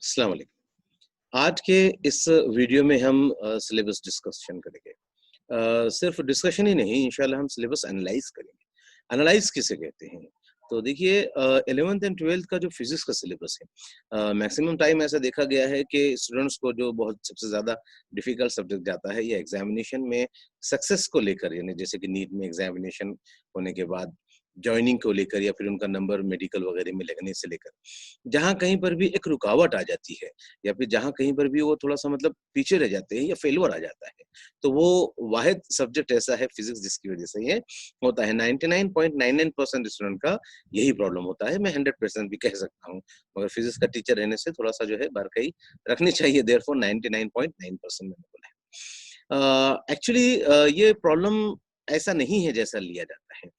अस्सलाम वालेकुम। आज के इस वीडियो में हम सिलेबस डिस्कशन करेंगे। सिर्फ डिस्कशन ही नहीं, इंशाल्लाह हम सिलेबस एनालाइज करेंगे। एनालाइज किसे कहते हैं? तो देखिए 11th एंड 12th का जो फिजिक्स का सिलेबस है, मैक्सिमम टाइम ऐसा देखा गया है कि स्टूडेंट्स को जो बहुत सबसे ज़्यादा डिफिकल्ट सब्जेक्ट जाता है, ये एग्जामिनेशन में सक्सेस को लेकर, यानी जैसे कि नीट में एग्जामिनेशन होने के बाद जॉइनिंग को लेकर या फिर उनका नंबर मेडिकल वगैरह में लगने से लेकर, जहाँ कहीं पर भी एक रुकावट आ जाती है या फिर जहाँ कहीं पर भी वो थोड़ा-सा मतलब पीछे रह जाते हैं या फेल्योर आ जाता है, तो वो वाहिद सब्जेक्ट ऐसा है फिज़िक्स जिसकी वज़ह से ये होता है। 99.99% स्टूडेंट का यही प्रॉब्लम होता है, मैं 100% भी कह सकता हूँ। मगर फिज़िक्स का टीचर रहने से थोड़ा-सा जो है बारकाई रखनी चाहिए, देयरफॉर 99.9% मैंने बोला है। एक्चुअली ये प्रॉब्लम ऐसा नहीं है जैसा लिया जाता है।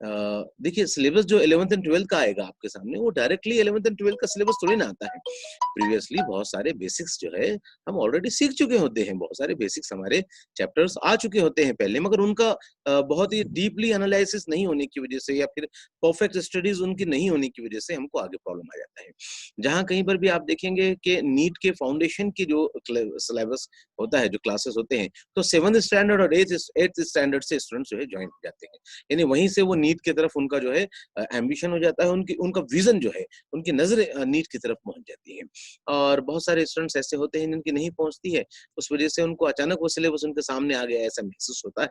देखिए सिलेबस जो 11th एंड 12th का आएगा आपके सामने, वो डायरेक्टली 11th एंड 12th का सिलेबस थोड़ी ना आता है। प्रीवियसली बहुत सारे बेसिक्स जो है हम ऑलरेडी सीख चुके होते हैं, बहुत सारे बेसिक्स हमारे चैप्टर्स आ चुके होते हैं पहले, मगर उनका बहुत ही डीपली एनालिसिस नहीं होने की वजह से या फिर परफेक्ट स्टडीज उनकी नहीं होने की वजह से हमको आगे प्रॉब्लम आ जाता है। जहाँ कहीं पर भी आप देखेंगे कि नीट के फाउंडेशन की जो सिलेबस होता है, जो क्लासेस होते हैं, तो 7th स्टैंडर्ड और 8th स्टैंडर्ड से स्टूडेंट्स जो है ज्वाइन हो जाते हैं। यानी वहीं से वो नीट की तरफ उनका जो है एम्बिशन हो जाता है, उनकी उनका विजन जो है, उनकी नज़रें नीट की तरफ पहुँच जाती हैं। और बहुत सारे स्टूडेंट्स ऐसे होते हैं जिनकी नहीं पहुँचती है, उस वजह से उनको अचानक वो सिलेबस उनके सामने आ गया ऐसा महसूस होता है।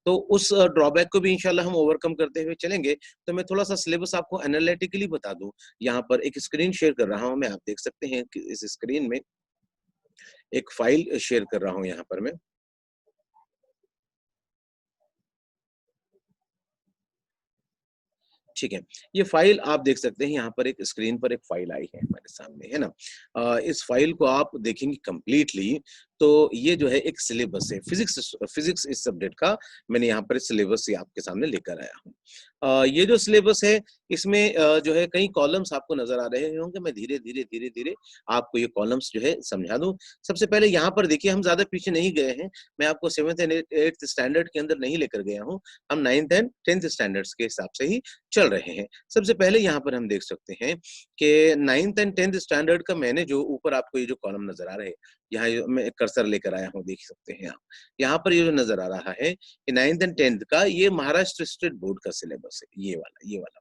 तो उस ड्रॉबैक को भी इंशाल्लाह हम ओवरकम करते हुए चलेंगे। तो मैं थोड़ा-सा सिलेबस आपको एनालिटिकली बता दूँ, यहाँ पर एक स्क्रीन शेयर कर रहा हूँ मैं, आप देख सकते हैं कि इस स्क्रीन में एक फाइल शेयर कर रहा हूँ यहाँ पर मैं। ठीक है, ये फ़ाइल आप देख सकते हैं, यहाँ पर एक स्क्रीन पर एक फ़ाइल आई है हमारे सामने, है ना? इस फ़ाइल को आप देखेंगे कंप्लीटली, तो ये जो है एक सिलेबस है, फ़िज़िक्स इस सब्जेक्ट का मैंने यहाँ पर सिलेबस ये आपके सामने लेकर आया हूँ। ये जो सिलेबस है, इसमें जो है कई कॉलम्स आपको नज़र आ रहे होंगे, मैं धीरे-धीरे, धीरे-धीरे आपको ये कॉलम्स जो है समझा दूँ। सबसे पहले यहाँ पर देखिए, हम ज़्यादा पीछे नहीं गए हैं, मैं आपको 7th एंड 8th स्टैंडर्ड के अंदर नहीं लेकर गया हूँ, हम 9th एंड 10th स्टैंडर्ड्स के हिसाब से ही चल रहे हैं। सबसे पहले यहाँ पर हम देख सकते हैं कि 9th एंड 10th स्टैंडर्ड का मैंने जो ऊपर आपको ये जो कॉलम नज़र आ रहे हैं, यहाँ ये मैं कर्सर लेकर आया हूँ, देख सकते हैं आप। यहाँ पर ये जो नज़र आ रहा है कि 9th एंड 10th का ये महाराष्ट्र स्टेट बोर्ड का सिलेबस है, ये वाला।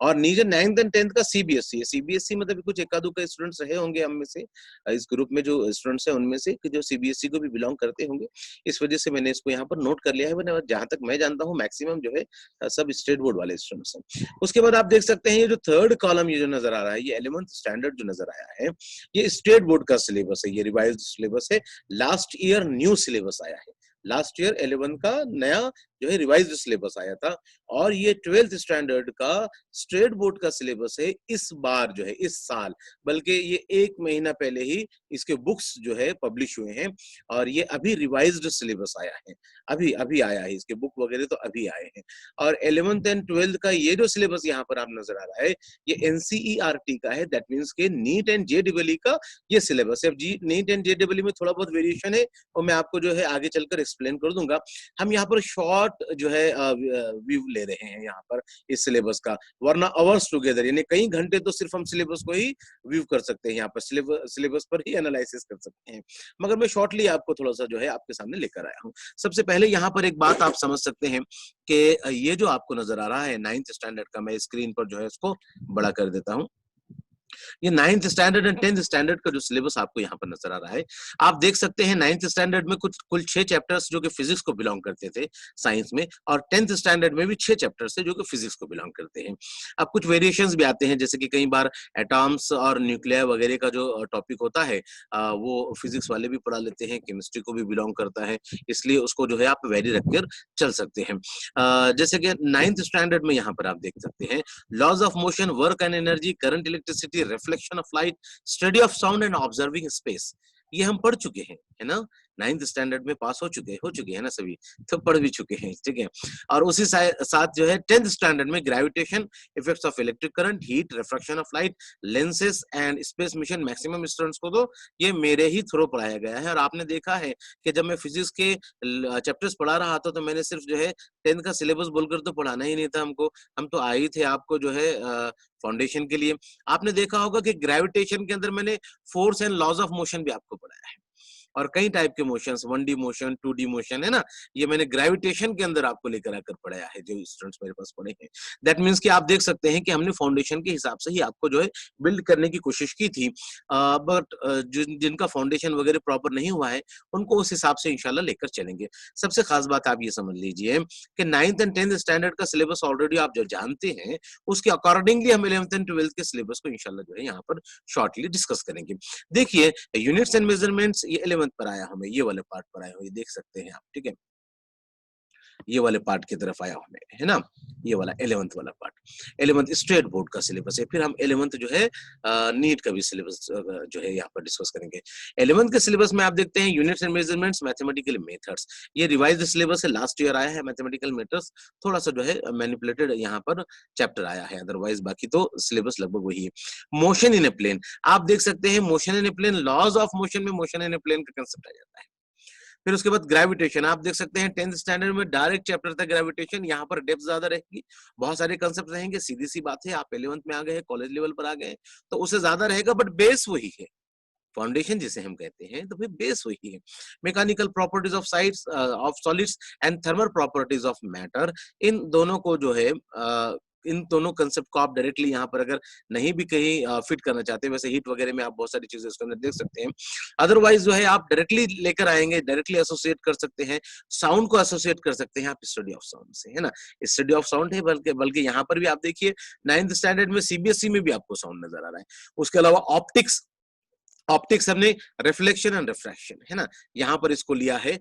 और नीचे 9th एंड 10th का सीबीएसई है। सीबीएसई मतलब कुछ एकाध-दुक्का स्टूडेंट्स रहे होंगे हम में से, इस ग्रुप में जो स्टूडेंट्स हैं उनमें से कि जो सीबीएसई को भी बिलॉन्ग करते होंगे। इस वजह से मैंने इसको यहाँ पर नोट कर लिया है, वरना जहाँ तक मैं जानता हूँ मैक्सिमम जो है सब स्टेट बोर्ड वाले स्टूडेंट्स हैं। उसके बाद आप देख सकते हैं ये जो थर्ड कॉलम ये जो नज़र आ रहा है, ये 11th स्टैंडर्ड जो नज़र आया है, ये स्टेट बोर्ड का सिलेबस है, ये रिवाइज्ड सिलेबस है। लास्ट ईयर न्यू सिलेबस आया है। लास्ट ईयर 11 का नया जो है रिवाइज्ड सिलेबस आया था, और ये 12th स्टैंडर्ड का स्टेट बोर्ड का सिलेबस है इस बार जो है, इस साल, बल्कि ये 1 महीना पहले ही इसके बुक्स जो है पब्लिश हुए हैं, और ये अभी रिवाइज्ड सिलेबस आया है। अभी आया है, इसके बुक वगैरह तो अभी आए हैं। और 11th एंड 12th का ये जो सिलेबस यहाँ पर आप नज़र आ रहा है, ये एनसीईआरटी का है, दैट मीन्स के नीट एंड जेईई का ये सिलेबस है। अब जी नीट एंड जेईई में थोड़ा बहुत वेरिएशन है, और मैं आपको जो है आगे चलकर एक्सप्लेन कर दूंगा। हम यहाँ पर शॉर्ट जो है व्यू ले रहे हैं यहाँ पर इस सिलेबस का, वरना अवर्स टुगेदर, यानी कई घंटे तो सिर्फ हम सिलेबस को ही व्यू कर सकते हैं, यहाँ पर सिलेबस पर ही एनालिसिस कर सकते हैं। मगर मैं शॉर्टली आपको थोड़ा सा जो है आपके सामने लेकर आया हूँ। सबसे पहले यहाँ पर एक बात आप समझ सकते हैं कि ये जो आपको नजर आ रहा है 9th स्टैंडर्ड का, मैं स्क्रीन पर जो है इसको बड़ा कर देता हूँ। ये 9th standard and 10th standard का जो सिलेबस आपको यहाँ पर नजर आ रहा है, आप देख सकते हैं 9th स्टैंडर्ड में कुछ कुल 6 चैप्टर्स जो कि फिजिक्स को बिलोंग करते थे साइंस में, और 10th स्टैंडर्ड में भी 6 चैप्टर्स थे जो कि फिजिक्स को बिलोंग करते हैं। अब कुछ वेरिएशंस भी आते हैं, जैसे कि कई बार एटॉम्स और न्यूक्लियर वगैरह का जो टॉपिक होता है, वो फिजिक्स वाले भी पढ़ा लेते हैं, केमिस्ट्री को भी बिलोंग करता है, इसलिए उसको जो है आप वेरी रखकर चल सकते हैं। जैसे कि 9th स्टैंडर्ड में यहाँ पर आप देख सकते हैं laws of motion, work and energy, current, electricity, reflection of light, study of sound and observing space, ये हम पढ़ चुके हैं, है ना? 9th स्टैंडर्ड में पास हो चुके हैं ना सभी, तो पढ़ भी चुके हैं, ठीक है। और उसी साथ जो है 10th स्टैंडर्ड में gravitation, effects of electric current, heat, refraction of light, lenses and space mission, maximum students को तो ये मेरे ही थ्रू पढ़ाया गया है। और आपने देखा है कि जब मैं फिजिक्स के चैप्टर्स पढ़ा रहा था तो मैंने सिर्फ जो है 10th का सिलेबस बोलकर तो पढ़ाना ही नहीं था हमको, हम तो आए ही थे आपको जो है फाउंडेशन के लिए। आपने देखा होगा कि ग्रेविटेशन के अंदर मैंने force and laws of motion भी आपको पढ़ाया है, और कई टाइप के motions, 1D motion, 2D motion, है ना, ये मैंने ग्रेविटेशन के अंदर आपको लेकर आकर पढ़ाया है, जो स्टूडेंट्स मेरे पास पढ़े हैं। दैट मींस कि आप देख सकते हैं कि हमने फाउंडेशन के हिसाब से ही आपको जो है बिल्ड करने की कोशिश की थी, बट जिनका फाउंडेशन वगैरह प्रॉपर नहीं हुआ है उनको उस हिसाब से इंशाल्लाह लेकर चलेंगे। सबसे खास बात आप ये समझ लीजिए कि 9th एंड 10th स्टैंडर्ड का सिलेबस ऑलरेडी आप जो जानते हैं, उसके अकॉर्डिंगली हम 11th एंड 12th के सिलेबस को इंशाल्लाह जो है यहाँ पर शॉर्टली डिस्कस करेंगे। देखिए, यूनिट्स एंड मेजरमेंट्स ये 11th पर आया, हमें ये वाले पार्ट पर आया हो, ये देख सकते हैं आप, ठीक है, ये वाले पार्ट की तरफ आया हमें, है ना, ये वाला 11th वाला पार्ट। 11th स्टेट बोर्ड का सिलेबस है, फिर हम 11th जो है नीट का भी सिलेबस जो है यहाँ पर डिस्कस करेंगे। 11th के सिलेबस में आप देखते हैं units and measurements, mathematical methods, ये रिवाइज्ड सिलेबस है, लास्ट ईयर आया है। मैथमेटिकल मेथड्स थोड़ा सा जो है मैनिपुलेटेड यहाँ पर चैप्टर आया है, अदरवाइज बाकी तो सिलेबस लगभग वही है। मोशन इन ए प्लेन, आप देख सकते हैं motion in a plane, laws of motion में मोशन इन ए प्लेन का कंसेप्ट आ जाता है। फिर उसके बाद ग्रेविटेशन, आप देख सकते हैं 10th स्टैंडर्ड में डायरेक्ट चैप्टर था ग्रेविटेशन, यहाँ पर डेप्थ ज्यादा रहेगी, बहुत सारे कंसेप्ट रहेंगे, सीधी सी बात है, आप 11th में आ गए, कॉलेज लेवल पर आ गए, तो उससे ज्यादा रहेगा, बट बेस वही है, फाउंडेशन जिसे हम कहते हैं, तो फिर बेस वही है। Mechanical properties of sides of solids and thermal properties of matter, इन दोनों को जो है इन दोनों कंसेप्ट को आप डायरेक्टली यहाँ पर अगर नहीं भी कहीं फिट करना चाहते हैं, वैसे हीट वगैरह में आप बहुत सारी चीजें उसके अंदर देख सकते हैं, अदरवाइज जो है आप डायरेक्टली लेकर आएंगे, डायरेक्टली एसोसिएट कर सकते हैं, साउंड को एसोसिएट कर सकते हैं आप स्टडी ऑफ साउंड से, है ना, स्टडी ऑफ साउंड है, बल्कि बल्कि यहाँ पर भी आप देखिए 9th स्टैंडर्ड में सीबीएसई में भी आपको साउंड नजर आ रहा है। उसके अलावा ऑप्टिक्स, ऑप्टिक्स हमने रिफ्लेक्शन एंड रिफ्रैक्शन, है ना, यहाँ पर इसको लिया है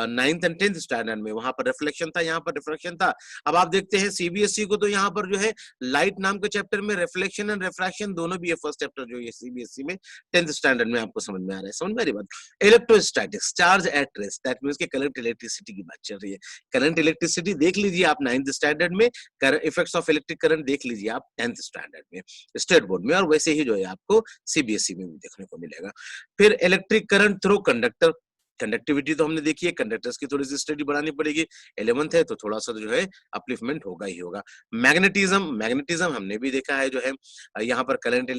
9th एंड 10th स्टैंडर्ड में, वहां पर रिफ्लेक्शन था, यहाँ पर रिफ्रैक्शन था। अब आप देखते हैं सीबीएसई को तो यहाँ पर जो है लाइट नाम के चैप्टर में रिफ्लेक्शन एंड रिफ्रैक्शन दोनों भी है, फर्स्ट चैप्टर जो है सीबीएसई में 10th स्टैंडर्ड में आपको समझ में आ रहा है, समझ में आ रही बात। Electrostatics, charge at rest, that means के करंट इलेक्ट्रिसिटी की बात चल रही है, करंट इलेक्ट्रिसिटी देख लीजिए आप 9th स्टैंडर्ड में, इफेक्ट्स ऑफ इलेक्ट्रिक करंट देख लीजिए आप 10th स्टैंडर्ड में स्टेट बोर्ड में, और वैसे ही जो है आपको सीबीएसई में भी देखने को मिलेगा। फिर electric current through conductor, conductivity तो हमने देखी है, कंडक्टर्स की थोड़ी सी स्टडी बढ़ानी पड़ेगी, 11th है तो थोड़ा सा जो है अपलिफ्टमेंट होगा ही होगा। मैग्नेटिज्म, मैग्नेटिज्म हमने भी देखा है, जो है यहाँ पर करंट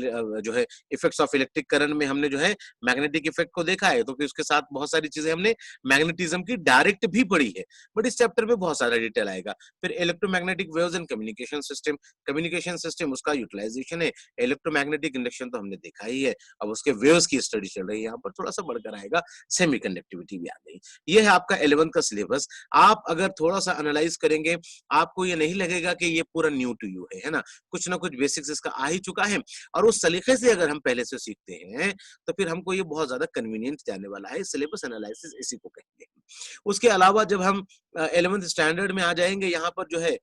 जो है इफेक्ट्स ऑफ इलेक्ट्रिक करंट में हमने जो है मैग्नेटिक इफेक्ट को देखा है, तो फिर उसके साथ बहुत सारी चीजें हमने मैग्नेटिज्म की डायरेक्ट भी पढ़ी है, बट इस चैप्टर में बहुत सारा डिटेल आएगा। फिर electromagnetic waves and communication system, communication system उसका यूटिलाइजेशन है, इलेक्ट्रोमैग्नेटिक इंडक्शन तो हमने देखा ही है, अब उसके वेव्स की स्टडी चल रही है, यहाँ पर थोड़ा सा बढ़कर आएगा, सेमी कंडक्टिविटी भी आ गई। ये है आपका 11th का सिलेबस। आप अगर थोड़ा सा एनालाइज करेंगे, आपको ये नहीं लगेगा कि ये पूरा न्यू टू यू है ना, कुछ ना कुछ बेसिक्स इसका आ ही चुका है, और उस तरीके से अगर हम पहले से सीखते हैं तो फिर हमको ये बहुत ज्यादा कन्वीनियंट जाने वाला है, सिलेबस एनालिसिस इसी को कहेंगे। उसके अलावा जब हम 11th स्टैंडर्ड में आ जाएंगे, यहाँ पर जो है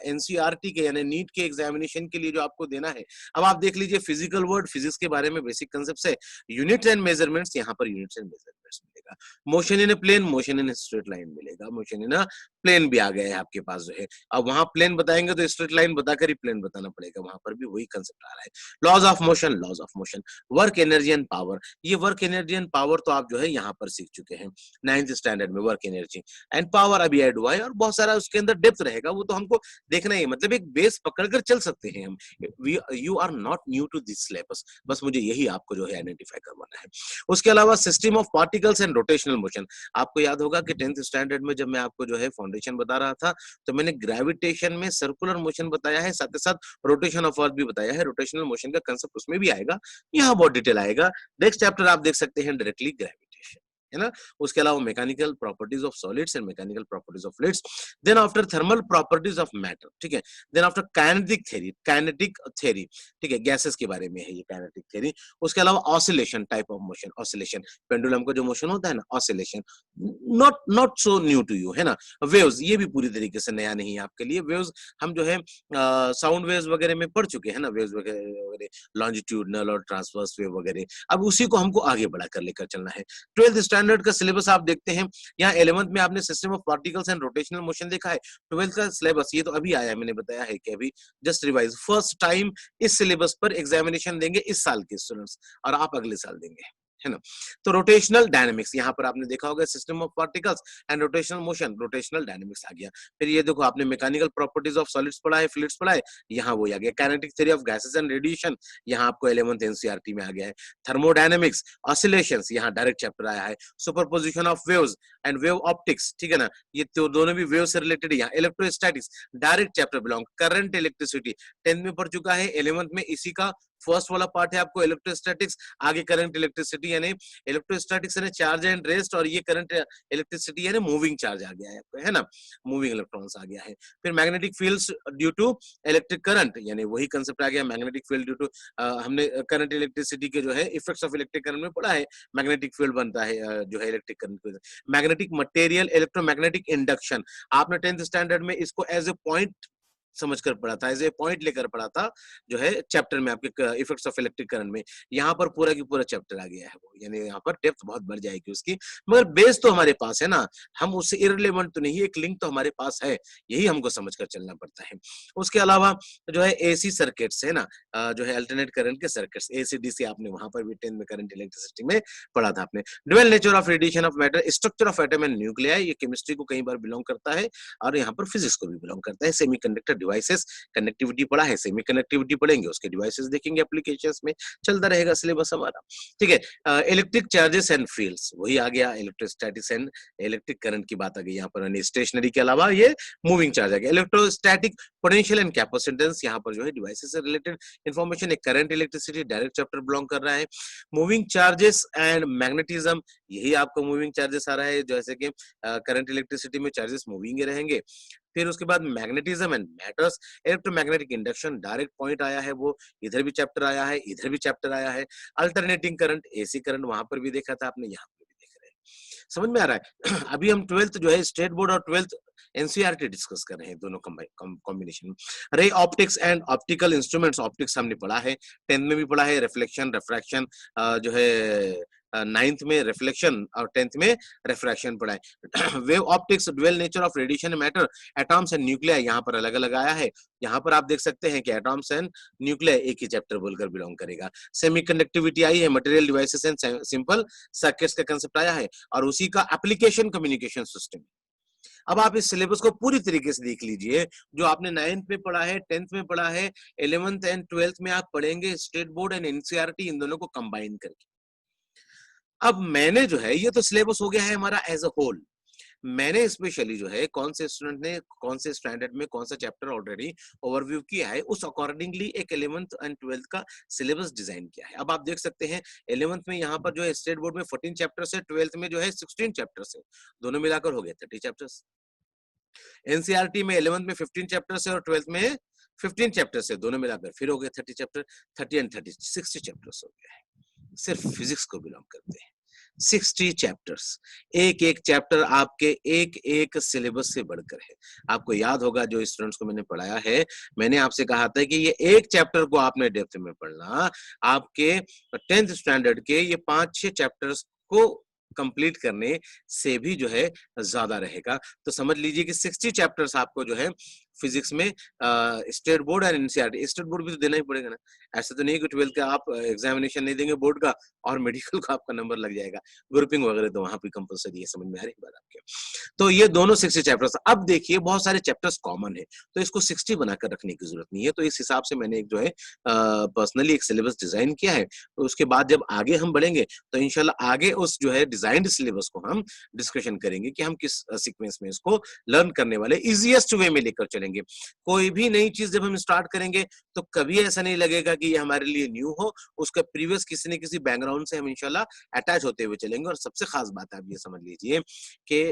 एनसीईआरटी के यानी नीट के एग्जामिनेशन के लिए जो आपको देना है, अब आप देख लीजिए फिजिकल वर्ड, फिजिक्स के बारे में बेसिक कांसेप्ट्स है, यूनिट एंड मेजरमेंट्स, यहाँ पर यूनिट्स एंड मेजरमेंट्स मिलेगा, motion in a plane, motion in a straight line मिलेगा, मोशन इन अ प्लेन भी आ गया है आपके पास जो है, अब वहां प्लेन बताएंगे तो स्ट्रेट लाइन बताकर ही प्लेन बताना पड़ेगा, वहां पर भी वही कंसेप्ट आ रहा है। Laws of motion, laws of motion, work energy and power, ये वर्क एनर्जी एंड पावर तो आप जो है यहाँ पर सीख चुके हैं 9th स्टैंडर्ड में, वर्क एनर्जी एंड पावर अभी ऐड हुआ है, और बहुत सारा उसके अंदर डेप्थ रहेगा, वो तो हमको देखना ही है, मतलब एक बेस पकड़कर चल सकते हैं हम, you are not new to this syllabus, बस मुझे यही आपको जो है आइडेंटिफाई करवाना है। उसके अलावा system of particles and rotational motion, आपको याद होगा कि 10th स्टैंडर्ड में जब मैं आपको जो है फाउंडेशन बता रहा था, तो मैंने ग्रेविटेशन में सर्कुलर मोशन बताया है, साथ ही साथ रोटेशन ऑफ अर्थ भी बताया है, रोटेशनल मोशन का कंसेप्ट उसमें भी आएगा, यहाँ बहुत डिटेल आएगा। नेक्स्ट चैप्टर आप देख सकते हैं डायरेक्टली ग्रेविटेशन, है ना। उसके अलावा mechanical properties of solids and mechanical properties of fluids, then after thermal properties of matter, ठीक है, then after kinetic theory, kinetic theory, ठीक है, गैसेस के बारे में है ये काइनेटिक थ्योरी। उसके अलावा oscillation, type of motion, oscillation, pendulum का जो मोशन होता है ना, oscillation, not not so new to you, है ना। वेव्स, ये भी पूरी तरीके से नया नहीं है आपके लिए, वेव्स हम जो है साउंड वेव्स वगैरह में पढ़ चुके हैं ना, वेव्स वगैरह लॉन्जिट्यूडनल और ट्रांसवर्स वेव वगैरह, अब उसी को हमको आगे बढ़ाकर लेकर चलना है। 12th स्टैंडर्ड का सिलेबस आप देखते हैं, यहाँ 11th में आपने system of particles and rotational motion देखा है। 12th का सिलेबस ये तो अभी आया है, मैंने बताया है कि अभी जस्ट रिवाइज फर्स्ट टाइम इस सिलेबस पर एग्जामिनेशन देंगे इस साल के स्टूडेंट्स, और आप अगले साल देंगे, है ना। तो रोटेशनल डायनामिक्स यहाँ पर आपने देखा होगा, system of particles and rotational motion, rotational dynamics आ गया। फिर ये देखो आपने मैकेनिकल प्रॉपर्टीज ऑफ सॉलिड्स पढ़ा है, फ्लूइड्स पढ़ा है, यहाँ वो आ गया। Kinetic theory of gases and radiation, यहाँ आपको 11th एनसीईआरटी में आ गया है। थर्मोडायनेमिक्स, ऑसिलेशंस, यहाँ डायरेक्ट चैप्टर आया है। Superposition of waves and wave optics, ठीक है ना, ये तो दोनों भी वेव से रिलेटेड। यहाँ electrostatics direct chapter belong. Current electricity 10th में पढ़ चुका है, 11th में इसी का फर्स्ट वाला पार्ट है आपको इलेक्ट्रोस्टैटिक्स, आगे करंट इलेक्ट्रिसिटी यानी इलेक्ट्रोस्टैटिक्स यानी चार्ज एंड रेस्ट, और ये करंट इलेक्ट्रिसिटी यानी मूविंग चार्ज आ गया है आपको, है ना, मूविंग इलेक्ट्रॉन्स आ गया है। फिर magnetic fields due to electric current, यानी वही कंसेप्ट आ गया, मैग्नेटिक फील्ड ड्यू टू, हमने करंट इलेक्ट्रिसिटी के जो है इफेक्ट्स ऑफ इलेक्ट्रिक करंट में पढ़ा है, मैग्नेटिक फील्ड बनता है जो है electric current. Magnetic material, electromagnetic induction, आपने 10th स्टैंडर्ड में इसको एज ए पॉइंट समझकर पढ़ा था, एज ए पॉइंट लेकर पढ़ा था जो है चैप्टर में आपके इफेक्ट्स ऑफ इलेक्ट्रिक करंट में। यहाँ पर पूरा की पूरा चैप्टर आ गया है वो, यानी यहाँ पर डेप्थ बहुत बढ़ जाएगी उसकी, मगर बेस तो हमारे पास है ना, हम उससे इररिलेवेंट तो नहीं, एक लिंक तो हमारे पास है, यही हमको समझकर चलना पड़ता है। उसके अलावा जो है एसी सर्किट्स है ना, जो है अल्टरनेट करंट के सर्किट्स, एसी डीसी, आपने वहां पर भी 10th में करंट इलेक्ट्रिसिटी में पढ़ा था आपने। Dual nature of radiation of matter, structure of atom and nuclei, ये केमिस्ट्री को कई बार बिलोंग करता है और यहाँ पर फिजिक्स को भी बिलोंग करता है। सेमीकंडक्टर डिवाइसेस, कनेक्टिविटी पढ़ा है, सेमी कनेक्टिविटी पढ़ेंगे, उसके डिवाइसेस देखेंगे, एप्लीकेशंस में चलता रहेगा सिलेबस हमारा, ठीक है। इलेक्ट्रिक चार्जेस एंड फील्ड्स, वही आ गया, इलेक्ट्रोस्टैटिक्स एंड इलेक्ट्रिक करंट की बात आ गई यहाँ पर, स्टेशनरी के अलावा ये मूविंग चार्ज आ गया। इलेक्ट्रोस्टैटिक पोटेंशियल एंड कैपेसिटेंस, यहाँ पर जो है डिवाइसेस से रिलेटेड इंफॉर्मेशन, एक current electricity direct chapter belong कर रहा है। मूविंग चार्जेस एंड मैग्नेटिज्म, यही आपको मूविंग चार्जेस आ रहा है, जैसे कि करंट इलेक्ट्रिसिटी में चार्जेस मूविंग रहेंगे। फिर उसके बाद magnetism and matters, electromagnetic induction, direct point आया है वो, इधर भी चैप्टर आया है, इधर भी चैप्टर आया है। अल्टरनेटिंग करंट, एसी करंट, वहां पर भी देखा था आपने, यहाँ पर भी देख रहे हैं, समझ में आ रहा है। अभी हम 12th जो है स्टेट बोर्ड और 12th एनसीईआरटी डिस्कस कर रहे हैं, दोनों combination. Ray optics and optical instruments, optics हमने पढ़ा है, 10th में भी पढ़ा है, रिफ्लेक्शन रिफ्रैक्शन जो है 9th में रिफ्लेक्शन और 10th में रिफ्रैक्शन पढ़ा है। Wave optics, dual nature of radiation matter, atoms and nuclei, यहाँ पर अलग अलग आया है। यहाँ पर आप देख सकते हैं कि एटॉम्स एंड न्यूक्लियाई एक ही चैप्टर बोलकर बिलोंग करेगा। सेमीकंडक्टिविटी आई है, material devices and simple circuits का कंसेप्ट आया है, और उसी का एप्लीकेशन कम्युनिकेशन सिस्टम। अब आप इस सिलेबस को पूरी तरीके से देख लीजिए, जो आपने 9th में पढ़ा है, 10th में पढ़ा है, 11th एंड 12th में आप पढ़ेंगे स्टेट बोर्ड एंड एनसीईआरटी, इन दोनों को कंबाइन करके। अब मैंने जो है, ये तो सिलेबस हो गया है हमारा एज अ होल, मैंने स्पेशली जो है कौन से स्टूडेंट ने कौन से स्टैंडर्ड में कौन सा चैप्टर ऑलरेडी ओवरव्यू किया है, उस अकॉर्डिंगली एक 11th एंड 12th का सिलेबस डिजाइन किया है। अब आप देख सकते हैं 11th में यहाँ पर जो है स्टेट बोर्ड में 14 चैप्टर्स है, 12th में जो है 16 चैप्टर्स है, दोनों मिलाकर हो गए 30 चैप्टर्स। एनसीईआरटी में 11th में 15 चैप्टर्स है और 12th में 15 चैप्टर्स है, दोनों मिलाकर फिर हो गए 30 चैप्टर, 30 एंड 30 60 चैप्टर्स हो गए हैं। सिर्फ फिजिक्स को बिलोंग करते हैं 60 चैप्टर्स, एक एक चैप्टर आपके एक एक सिलेबस से बढ़कर है। आपको याद होगा जो स्टूडेंट्स को मैंने पढ़ाया है, मैंने आपसे कहा था कि ये एक चैप्टर को आपने डेप्थ में पढ़ना, आपके 10th स्टैंडर्ड के ये 5-6 चैप्टर्स को कंप्लीट करने से भी जो है ज्यादा रहेगा। तो समझ लीजिए कि 60 चैप्टर्स आपको जो है फिजिक्स में स्टेट बोर्ड और एनसीईआरटी, स्टेट बोर्ड भी तो देना ही पड़ेगा ना, ऐसा तो नहीं कि 12th का आप एग्जामिनेशन नहीं देंगे बोर्ड का और मेडिकल का आपका नंबर लग जाएगा, ग्रुपिंग वगैरह तो वहां पे कंपलसरी है, समझ में आ रही है बात आपके। तो ये दोनों 60 चैप्टर्स, अब देखिए बहुत सारे चैप्टर्स कॉमन है, तो इसको 60 बनाकर रखने की जरूरत नहीं है, तो इस हिसाब से मैंने एक जो है पर्सनली एक सिलेबस डिजाइन किया है। तो उसके बाद जब आगे हम बढ़ेंगे तो इंशाल्लाह आगे उस जो है डिजाइंड सिलेबस को हम डिस्कशन करेंगे कि हम किस सीक्वेंस में इसको लर्न करने वाले इजीएस्ट वे में लेकर चलेंगे। कोई भी नई चीज जब हम स्टार्ट करेंगे तो कभी ऐसा नहीं लगेगा कि ये हमारे लिए न्यू हो, उसका प्रीवियस किसी न किसी बैकग्राउंड से हम इंशाल्लाह अटैच होते हुए चलेंगे। और सबसे खास बात आप ये समझ लीजिए कि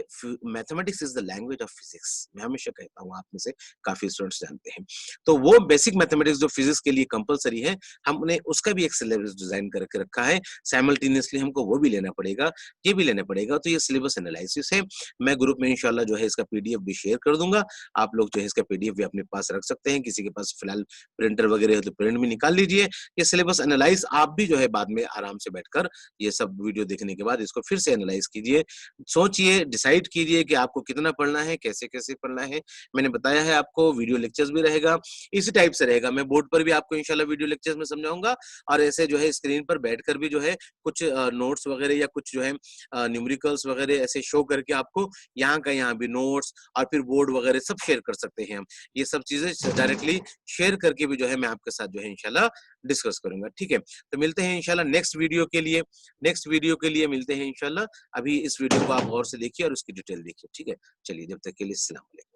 mathematics is the language of physics, मैं हमेशा कहता हूँ, आप में से काफी स्टूडेंट्स जानते हैं। तो वो बेसिक मैथमेटिक्स जो फिजिक्स के लिए कंपलसरी है, हमने उसका भी एक सिलेबस डिजाइन करके रखा है, साइमल्टेनियसली हमको वो भी लेना पड़ेगा, ये भी लेना पड़ेगा। तो ये सिलेबस एनालिसिस है, मैं ग्रुप में इंशाल्लाह जो है इसका पीडीएफ भी शेयर कर दूंगा, आप लोग जो है इसका पीडीएफ भी अपने पास रख सकते हैं। किसी के पास फिलहाल प्रिंटर वगैरह है तो प्रिंट भी निकाल लीजिए। ये सिलेबस एनालाइज आप भी जो है बाद में आराम से बैठकर ये सब वीडियो देखने के बाद इसको फिर से एनालाइज कीजिए, सोचिए, डिसाइड कीजिए कि आपको कितना पढ़ना है, कैसे-कैसे पढ़ना है। मैंने बताया है आपको, वीडियो लेक्चर्स भी रहेगा, इसी टाइप से रहेगा। मैं बोर्ड पर भी आपको इंशाल्लाह वीडियो लेक्चर्स में समझाऊँगा और ऐसे जो है स्क्रीन पर बैठकर भी जो है कुछ नोट्स वगैरह या कुछ जो है न्यूमेरिकल्स वगैरह ऐसे शो करके आपको यहाँ का यहाँ भी नोट्स और फिर बोर्ड वगैरह सब शेयर कर सकते हैं हम। ये सब चीज़ें डायरेक्टली शेयर करके भी जो है मैं आपके साथ जो है इंशाल्लाह डिस्कस करूँगा, ठीक है? तो मिलते हैं इंशाल्लाह नेक्स्ट वीडियो के लिए मिलते हैं इंशाल्लाह। अभी इस वीडियो को आप गौर से देखिए और उसकी डिटेल देखिए, ठीक है? चलिए जब तक के लिए अस्सलाम वालेकुम।